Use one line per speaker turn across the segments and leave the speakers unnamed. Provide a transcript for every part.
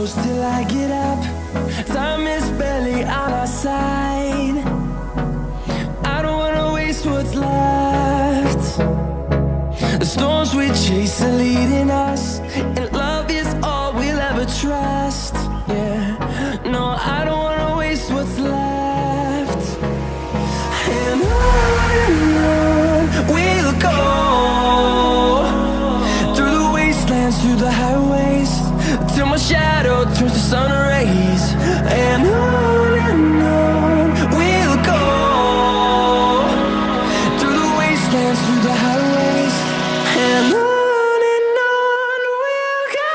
close till I get up. Time is barely on our side. I don't wanna waste what's left. The storms we chase are leading us, and love is all we'll ever trust. Yeah, no, I don't wanna waste what's left. And on we'll go, through the wastelands, through the highways, till my shadow turns to sun rays. And on we'll go, through the wastelands, through the highways, and on we'll go.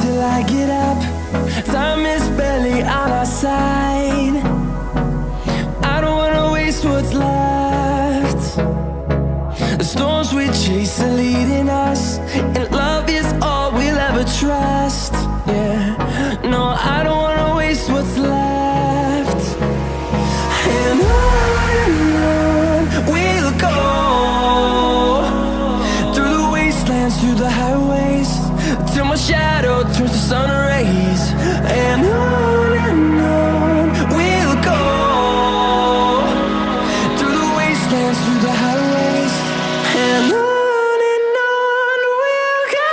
Till I get up, time is barely on our side. I don't wanna waste what's left. The storms we chase are leading us, and love is all we'll ever trust. Yeah, no, I don't wanna waste what's left. And on we'll go, through the wastelands, through the highways, till my shadow turns to sun rays. And on we'll go, through the wastelands, through the highways, and on we'll go.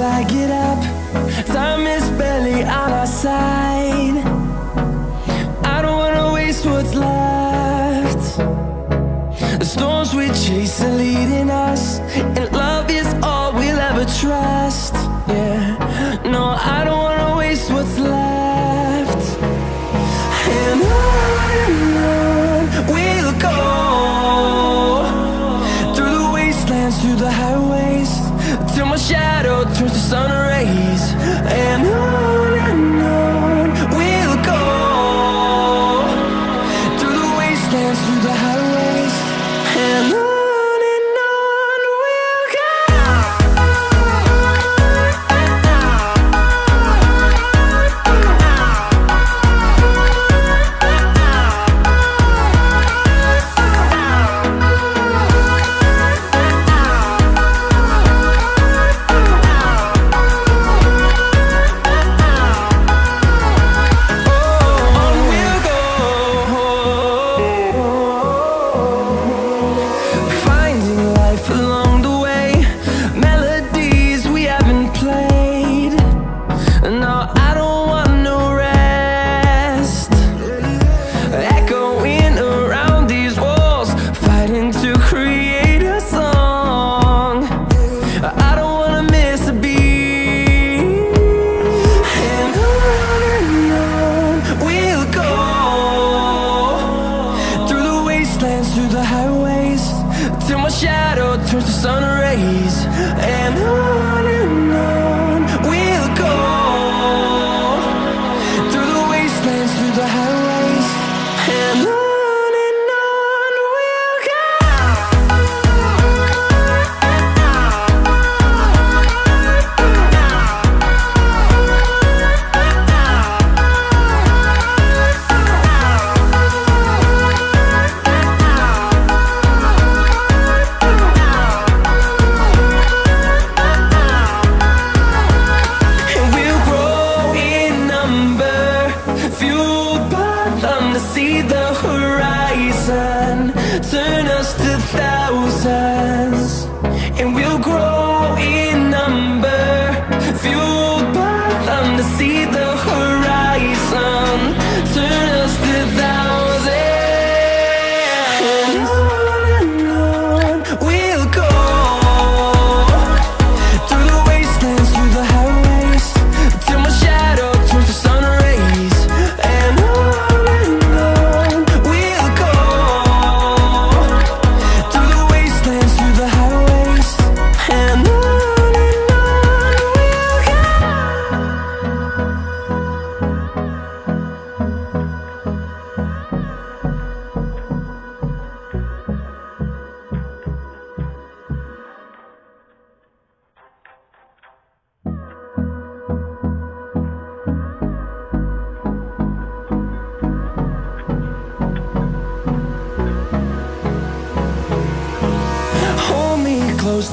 till I get up. Time is barely on our side. I don't wanna waste what's left. The storms we chase are leading us, and love is all we'll ever trust. Yeah, no, I don't wanna waste what's left. And on we'll go, through the wastelands, through the highways, till my shadow turns to sun rays. And on we'll go, through the wastelands, through the highways, and on.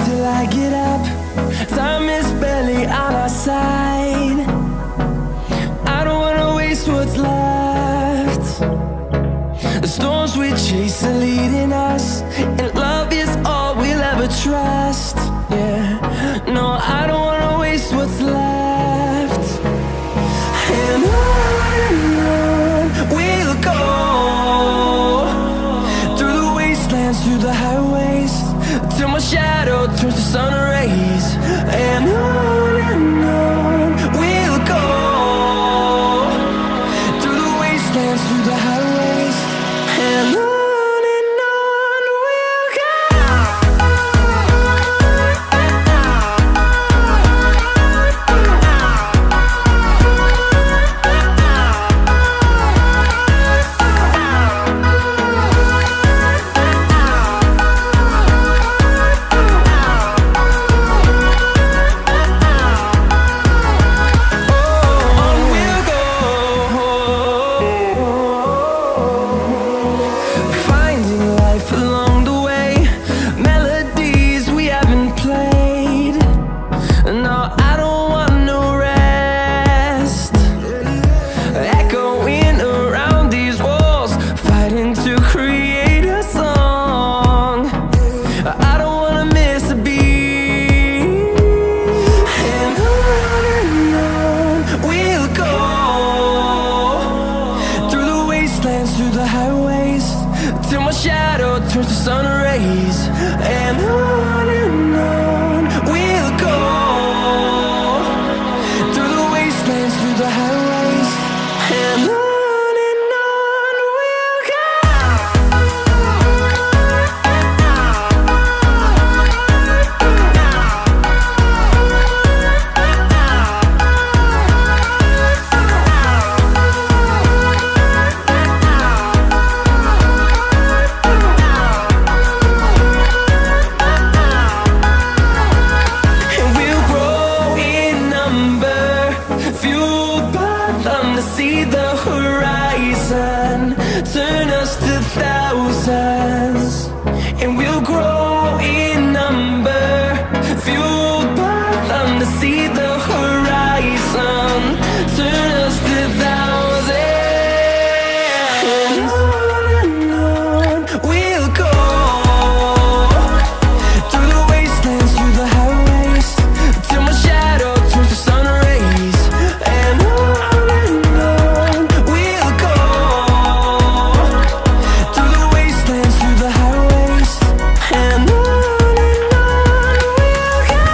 Till I get up, time is barely on our side. I don't wanna waste what's left. The storms we chase are leading us, and love is all we'll ever trust. Yeah, no, I don't wanna waste what's left. And on we'll go, through the wastelands, through the highways, till my shadow turns to sun rays. And on we'll go, through the wastelands, through the highways, and on we'll go. turn us to thousands. And on we'll go, through the wastelands, through the highways, till my shadow turns to sun rays. And on we'll go, through the wastelands, through the highways. And on we'll go.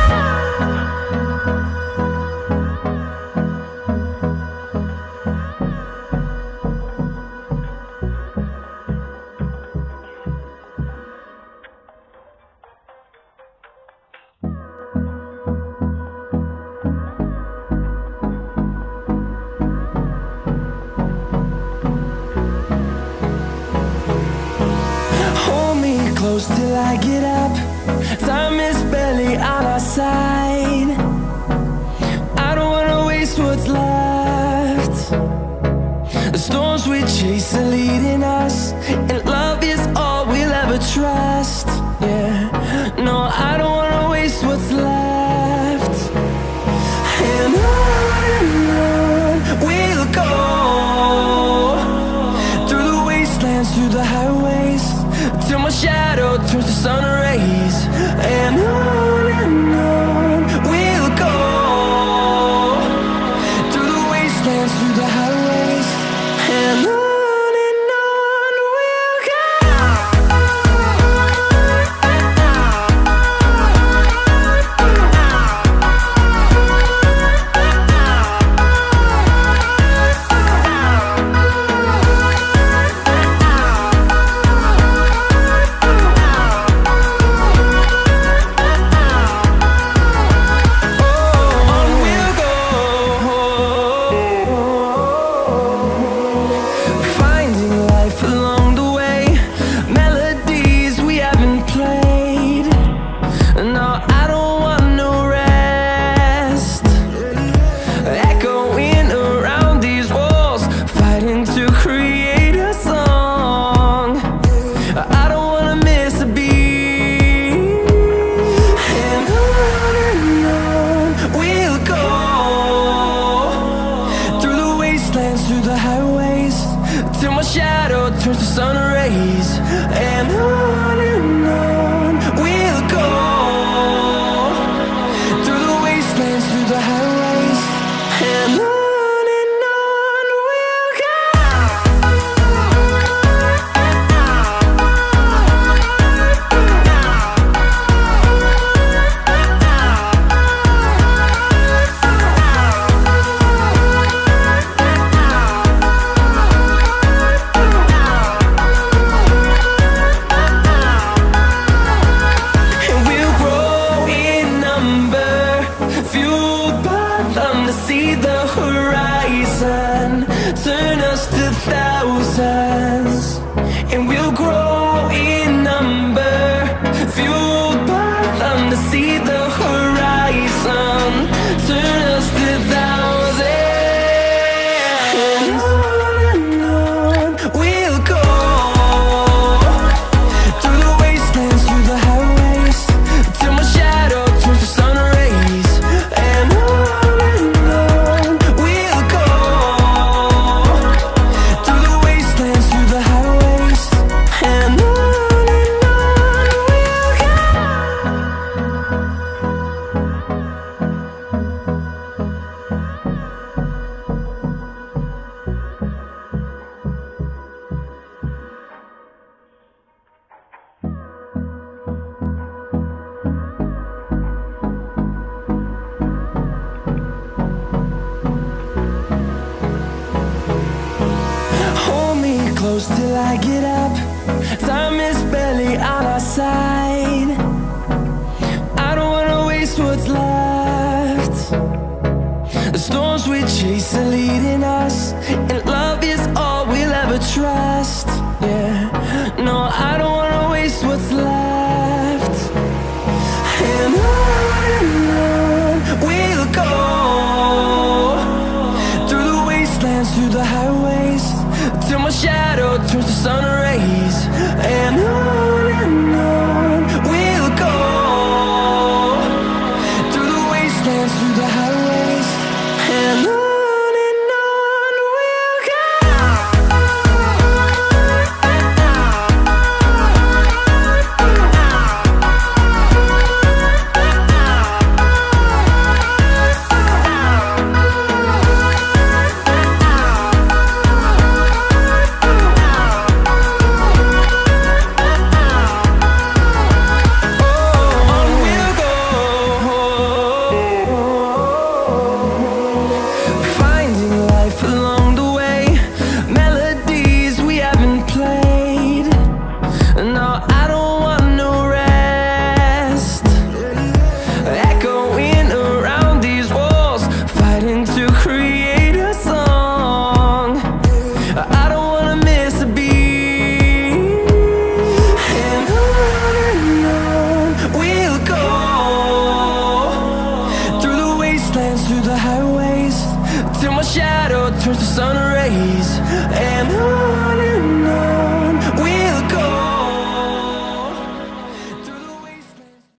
Hold me close till I get up. Time is barely on our side. I don't wanna waste what's left. The storms we chase are leading us, and love is all we'll ever trust. Yeah, no, I don't wanna waste what's left. And on we'll go, through the wastelands, through the highways, till my shadow turns to sun rays. And on we'll go, through the wastelands, through the highways. And on we'll go. Finding life along the way, melodies we haven't played. No, I don't want no rest. Echoing around these walls, fighting to create a song. I don't wanna miss a beat. And on we'll go, through the wastelands, through the highways, till my shadow turns to sun rays. And on we'll go, through the wastelands, through the highways. And on we'll go. And we'll grow in number, fueled by them to see the horizon, turn us to thousands. And we'll grow in number, fueled by them to see the horizon, turn us to thousands. And on we'll go, through the wastelands, through the highways, till my shadow turns to sun rays. And on we'll go, through the wastelands, through the highways. And on we'll go. Hold me close till I get up. Time is barely on our side. I don't wanna waste what's left. The storms we chase are leading us, and love is all we'll ever trust. Yeah, no, I don't wanna waste what's left. And on we'll go, through the wastelands, through the highways, till my shadow turns to sun rays. And on we'll go, through the wastelands, through the highways. And on wastelands through the highways, till my shadow turns to sun rays. And